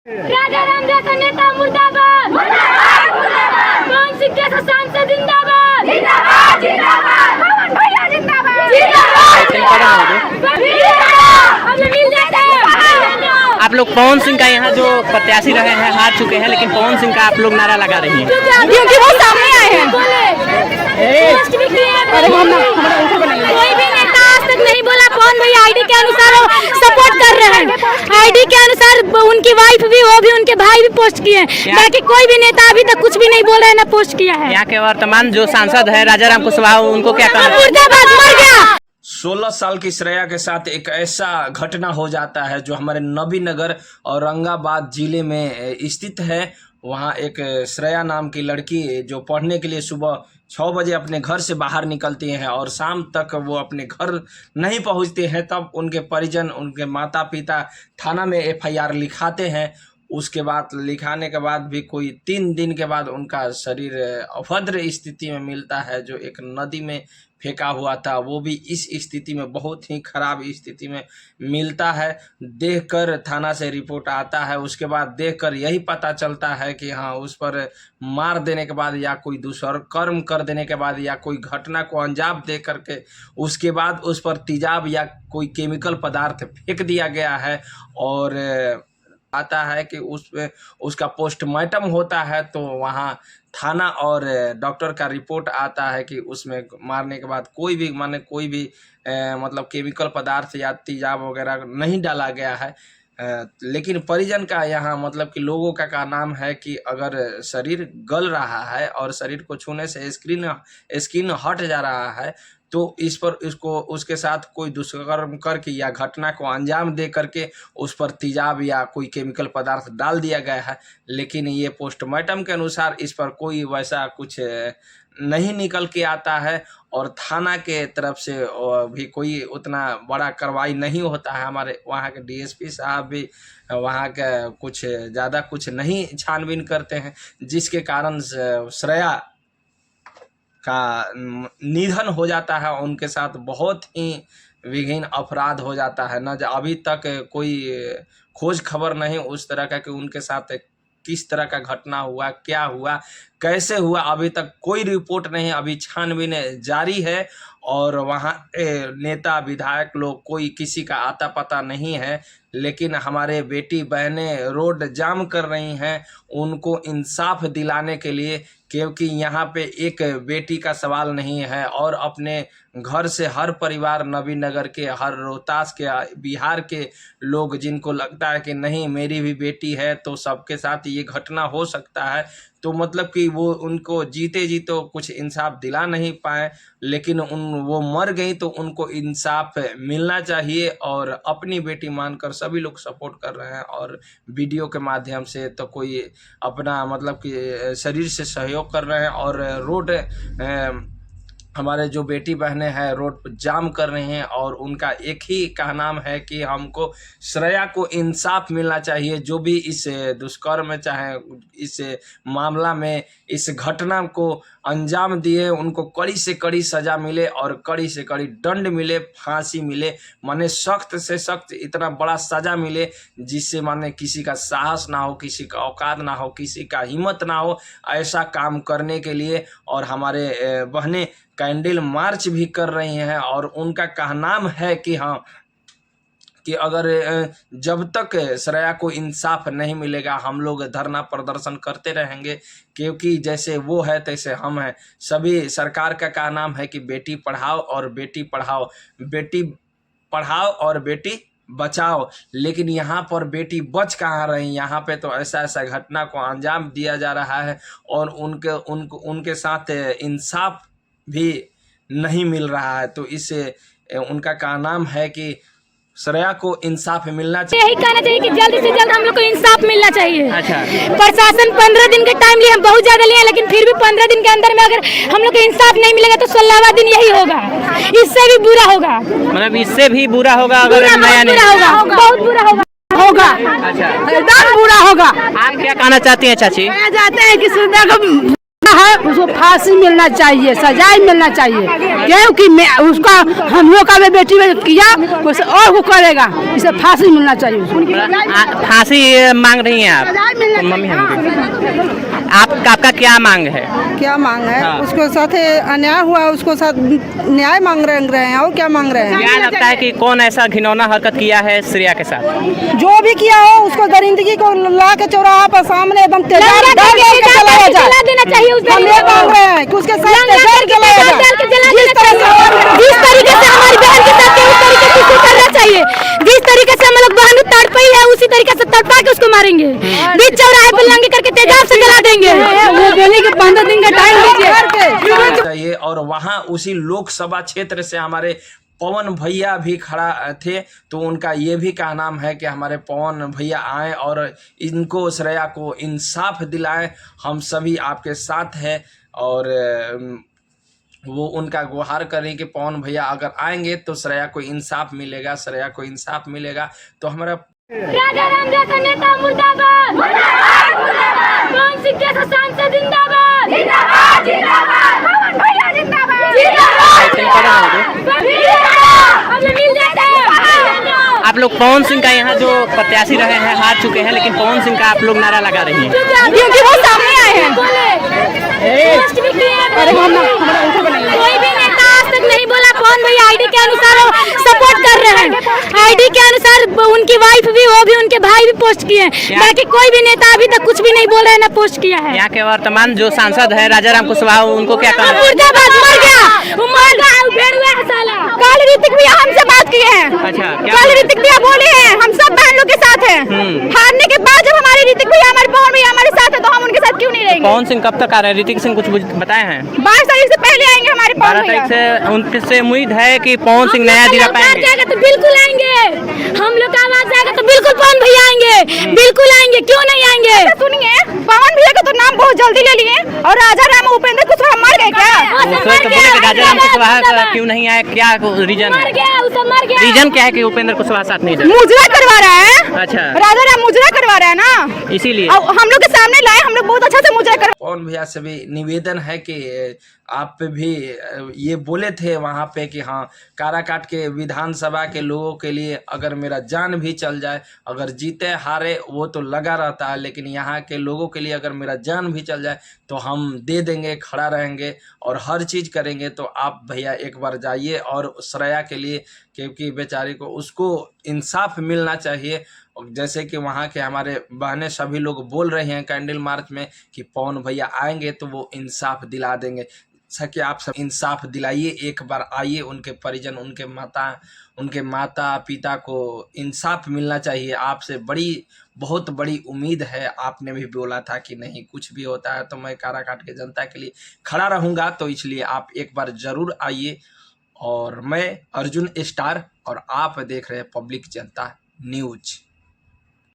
राजाराम जैसा नेता मुर्दाबाद, पवन सिंह जैसा सांसद जिंदाबाद, पवन भैया जिंदाबाद, हमें मिल जाता है। आप लोग पवन सिंह का यहाँ जो प्रत्याशी रहे हैं हार चुके हैं, लेकिन पवन सिंह का आप लोग नारा लगा रही हैं क्योंकि वो सामने आए हैं। कोई भी नेता आज तक नहीं बोला पवन भैया आईडी के अनुसार सपोर्ट कर रहे हैं, आईडी के अनुसार उनकी वाइफ भी, वो भी, उनके भाई भी पोस्ट किए हैं। बाकी कोई भी नेता अभी तक कुछ भी नहीं बोल रहे हैं, ना पोस्ट किया है। यहाँ के वर्तमान जो सांसद है राजाराम कुशवाहा, उनको क्या कहना है? मुर्दाबाद, मर गया। 16 साल की श्रेया के साथ एक ऐसा घटना हो जाता है जो हमारे नबीनगर औरंगाबाद जिले में स्थित है। वहाँ एक श्रेया नाम की लड़की जो पढ़ने के लिए सुबह 6 बजे अपने घर से बाहर निकलती हैं और शाम तक वो अपने घर नहीं पहुँचते हैं, तब उनके परिजन, उनके माता पिता थाना में FIR लिखाते हैं। उसके बाद लिखाने के बाद भी कोई 3 दिन के बाद उनका शरीर अभद्र स्थिति में मिलता है, जो एक नदी में फेंका हुआ था, वो भी इस स्थिति में, बहुत ही खराब स्थिति में मिलता है। देखकर थाना से रिपोर्ट आता है, उसके बाद देखकर यही पता चलता है कि हाँ, उस पर मार देने के बाद या कोई दुष्कर्म कर देने के बाद या कोई घटना को अंजाम दे करके उसके बाद उस पर तेजाब या कोई केमिकल पदार्थ फेंक दिया गया है। और आता है कि उसका पोस्टमार्टम होता है, तो वहाँ थाना और डॉक्टर का रिपोर्ट आता है कि उसमें मारने के बाद कोई भी मतलब केमिकल पदार्थ या तेजाब वगैरह नहीं डाला गया है। लेकिन परिजन का यहाँ मतलब कि लोगों का नाम है कि अगर शरीर गल रहा है और शरीर को छूने से स्किन हट जा रहा है, तो इस पर उसके साथ कोई दुष्कर्म करके या घटना को अंजाम दे करके उस पर तेजाब या कोई केमिकल पदार्थ डाल दिया गया है। लेकिन ये पोस्टमार्टम के अनुसार इस पर कोई वैसा कुछ नहीं निकल के आता है और थाना के तरफ से भी कोई उतना बड़ा कार्रवाई नहीं होता है। हमारे वहाँ के DSP साहब भी वहाँ का कुछ ज़्यादा कुछ नहीं छानबीन करते हैं, जिसके कारण श्रेया का निधन हो जाता है। उनके साथ बहुत ही विघ्न अपराध हो जाता है। न अभी तक कोई खोज खबर नहीं उस तरह का कि उनके साथ किस तरह का घटना हुआ, क्या हुआ, कैसे हुआ, अभी तक कोई रिपोर्ट नहीं। अभी छानबीन जारी है और वहाँ नेता विधायक लोग कोई किसी का आता पता नहीं है। लेकिन हमारे बेटी बहनें रोड जाम कर रही हैं उनको इंसाफ दिलाने के लिए, क्योंकि यहाँ पे एक बेटी का सवाल नहीं है और अपने घर से हर परिवार, नबीनगर के, हर रोहतास के, बिहार के लोग जिनको लगता है कि नहीं मेरी भी बेटी है तो सबके साथ ये घटना हो सकता है, तो मतलब कि वो उनको जीते जी तो कुछ इंसाफ दिला नहीं पाए, लेकिन वो मर गई तो उनको इंसाफ मिलना चाहिए। और अपनी बेटी मानकर सभी लोग सपोर्ट कर रहे हैं और वीडियो के माध्यम से तो कोई अपना मतलब कि शरीर से सहयोग कर रहे हैं और रोड हमारे जो बेटी बहनें हैं रोड जाम कर रही हैं और उनका एक ही का नाम है कि हमको श्रेया को इंसाफ मिलना चाहिए। जो भी इस दुष्कर्म में, चाहे इस मामला में, इस घटना को अंजाम दिए, उनको कड़ी से कड़ी सज़ा मिले और कड़ी से कड़ी दंड मिले, फांसी मिले, माने सख्त से सख्त इतना बड़ा सज़ा मिले जिससे माने किसी का साहस ना हो, किसी का औकात ना हो, किसी का हिम्मत ना हो ऐसा काम करने के लिए। और हमारे बहनें कैंडल मार्च भी कर रही हैं और उनका कहनाम है कि हाँ, कि अगर जब तक श्रेया को इंसाफ नहीं मिलेगा हम लोग धरना प्रदर्शन करते रहेंगे, क्योंकि जैसे वो है तैसे हम हैं। सभी सरकार का कहनाम है कि बेटी पढ़ाओ और बेटी पढ़ाओ, बेटी पढ़ाओ और बेटी बचाओ, लेकिन यहाँ पर बेटी बच कहाँ रही। यहाँ पे तो ऐसा घटना को अंजाम दिया जा रहा है और उनके साथ इंसाफ भी नहीं मिल रहा है। तो इससे उनका कहनाम है कि श्रेया को इंसाफ मिलना चाहिए। यही कहना चाहिए कि जल्द से जल्द हम लोग को इंसाफ मिलना चाहिए। अच्छा, प्रशासन 15 दिन के टाइम लिए, हम बहुत ज्यादा लिए, लेकिन फिर भी 15 दिन के अंदर में अगर हम लोग को इंसाफ नहीं मिलेगा तो 16वां दिन यही होगा, इससे भी बुरा होगा। मतलब इससे भी बुरा होगा अगर नया नहीं होगा, बहुत बुरा होगा। अच्छा, एकदम बुरा होगा। आप क्या कहना चाहती हैं चाची? चाहते हैं कि है उसको फांसी मिलना चाहिए, सजाए मिलना चाहिए, क्योंकि उसका हम लोग का बेटी में किया उसे और वो करेगा, इसे फांसी मिलना चाहिए उसको। फांसी मांग रही हैं आप? मम्मी हम आपका क्या मांग है? क्या मांग है? हाँ। उसको साथ अन्याय हुआ, उसको साथ न्याय मांग रहे हैं और क्या मांग रहे हैं? क्या लगता है कि कौन ऐसा घिनौना हरकत किया है श्रेया के साथ? जो भी किया हो उसको दरिंदगी को ला के चौराहा पर सामने एकदम तेजाब डाल के जलाया जाए। देना चाहिए उस हम ये मांग रहे हैं कि उसके साथ तेजाब जलाया जाए। जिस तरीके से हमारी बहन के साथ उस तरीके से उसको करना चाहिए। जिस तरीके से हम लोग बहन तड़पई है उसी तरीके से तड़पा के उसको मारेंगे, बीच चौराहे पर नंगे करके तेजाब से जला देंगे। वो बोले कि 15 दिन का टाइम दीजिए चाहिए। और वहाँ उसी लोकसभा क्षेत्र से हमारे पवन भैया भी खड़ा थे, तो उनका ये भी कहना है कि हमारे पवन भैया आए और इनको श्रेया को इंसाफ दिलाए, हम सभी आपके साथ हैं। और वो उनका गुहार करें कि पवन भैया अगर आएंगे तो श्रेया को इंसाफ मिलेगा, श्रेया को इंसाफ मिलेगा। तो हमारा राजा राम जैसा नेता मुर्दाबाद, पवन सिंह जैसा सांसद जिंदाबाद, जिंदाबाद जिंदाबाद, पवन भैया जिंदाबाद, हमें मिल जाता है। आप लोग पवन सिंह का यहाँ जो प्रत्याशी रहे हैं हार चुके हैं, लेकिन पवन सिंह का आप लोग नारा लगा रही हैं क्योंकि वो सामने आए हैं। कोई भी नेता आज तक नहीं बोला पवन भैया आईडी के अनुसार सपोर्ट कर रहे हैं, आईडी के अनुसार उनकी वाइफ भी, वो भी, उनके भाई भी पोस्ट किए हैं। बाकी कोई भी नेता अभी तक कुछ भी नहीं बोल रहे हैं, ना पोस्ट किया है। यहाँ के वर्तमान जो सांसद है राजा राम कुशवाहा, उनको क्या कहना है? मुर्दाबाद, मर गया, वो मर गया, भेड़ हुआ है साला। कल ऋतिक भैया हमसे बात किए हैं। अच्छा, क्या कल ऋतिक भैया बोले हैं हम सब बहन लोग के साथ हैं। हारने के बाद जब हमारे ऋतिक भैया, हमारे पवन भैया हमारे साथ है तो हम उनके साथ क्यों नहीं रहेंगे? पवन सिंह कब तक आ रहे हैं? ऋतिक सिंह कुछ बताए हैं? 22 तारीख से पहले आएंगे हमारे पवन 12 भैया। तारीख से उनसे उम्मीद है कि पवन सिंह नया जिला पाएंगे। जाएगा तो बिल्कुल आएंगे, हम लोग का आवाज जाएगा तो बिल्कुल पवन भैया आएंगे, बिल्कुल आएंगे, क्यों नहीं आएंगे? सुनिए, पवन भैया का तो नाम बहुत जल्दी ले लिए और राजा राम उपेंद्र कुशवाहा मर गए क्या? बोले कि राजा राम कुशवाहा क्यों नहीं आए, क्या रीजन है? रीजन क्या है कि उपेंद्र कुशवाहा साथ नहीं जाए? मुजरा करवा रहा है। अच्छा, राजा राम मुजरा करवा रहा है ना, इसीलिए हम लोग के सामने लाए, हम लोग बहुत अच्छा से मुजरा करवा। पवन भैया से भी निवेदन है कि आप भी ये बोले थे वहाँ पे कि हाँ, काराकाट के विधानसभा के लोगों के लिए अगर मेरा जान भी चल जाए, अगर जीते हारे वो तो लगा रहता है, लेकिन यहाँ के लोगों के लिए अगर मेरा जान भी चल जाए तो हम दे देंगे, खड़ा रहेंगे और हर चीज़ करेंगे। तो आप भैया एक बार जाइए और श्रेया के लिए, क्योंकि बेचारी को उसको इंसाफ मिलना चाहिए। जैसे कि वहाँ के हमारे बहनें सभी लोग बोल रहे हैं कैंडल मार्च में कि पवन भैया आएंगे तो वो इंसाफ दिला देंगे। सके आप सब इंसाफ दिलाइए, एक बार आइए, उनके परिजन, उनके माता पिता को इंसाफ मिलना चाहिए। आपसे बहुत बड़ी उम्मीद है। आपने भी बोला था कि नहीं कुछ भी होता है तो मैं काराकाट के जनता के लिए खड़ा रहूँगा, तो इसलिए आप एक बार ज़रूर आइए। और मैं अर्जुन स्टार और आप देख रहे हैं पब्लिक जनता न्यूज।